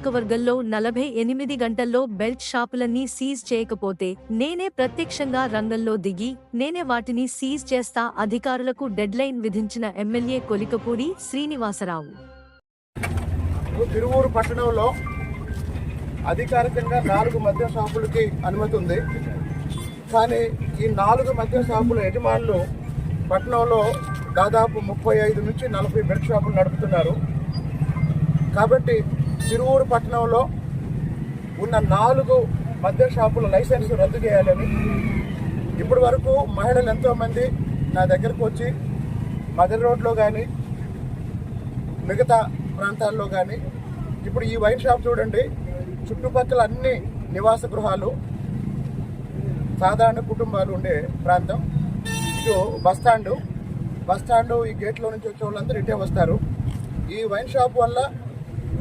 నియోజకవర్గంలో 48 గంటల్లో belt షాపులన్నీ seize చేయకపోతే నేనే ప్రత్యక్షంగా రంగంలో దిగి నేనే వాటిని సీజ్ చేస్తా అధికారులకు డెడ్లైన్ విధించిన ఎమ్మెల్యే కొలికపూడి శ్రీనివాసరావు. తిరువూరు పట్టణంలో అధికారికంగా 4 మద్యం షాపులకి అనుమతి ఉంది. కానీ ఈ 4 మద్యం షాపుల యజమానులు పట్టణంలో దాదాపు 35 నుంచి 40 బెల్ట్ షాపులు నడుపుతున్నారు. కాబట్టి తిరువూరు పట్టణంలో ఉన్న 4 మద్యం షాపుల లైసెన్స్ రద్దు చేయాలని ఇప్పటి వరకు మహిళలు ఎంతోమంది నా దగ్గరకు వచ్చి మదర్ రోడ్లో కానీ మిగతా ప్రాంతాల్లో కానీ, ఇప్పుడు ఈ వైన్ షాప్ చూడండి, చుట్టుపక్కల అన్ని నివాస గృహాలు, సాధారణ కుటుంబాలు ఉండే ప్రాంతం. ఇటు బస్టాండు ఈ గేట్లో నుంచి వచ్చే వాళ్ళందరూ ఇటే వస్తారు. ఈ వైన్ షాప్ వల్ల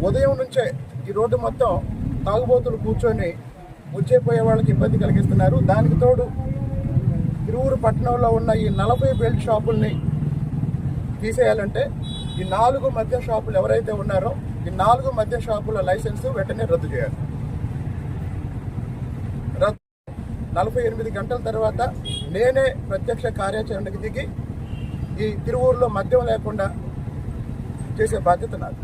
ఉదయం నుంచే ఈ రోడ్డు మొత్తం తాగుబోతులు కూర్చొని వచ్చేపోయే వాళ్ళకి ఇబ్బంది కలిగిస్తున్నారు. దానికి తోడు తిరువూరు పట్టణంలో ఉన్న ఈ 40 బెల్ట్ షాపుల్ని తీసేయాలంటే ఈ 4 మద్యం షాపులు ఎవరైతే ఉన్నారో ఈ 4 మద్యం షాపుల లైసెన్స్ వెంటనే రద్దు చేయాలి. 48 గంటల తర్వాత నేనే ప్రత్యక్ష కార్యాచరణకు దిగి ఈ తిరువూరులో మద్యం లేకుండా చేసే బాధ్యత నాది.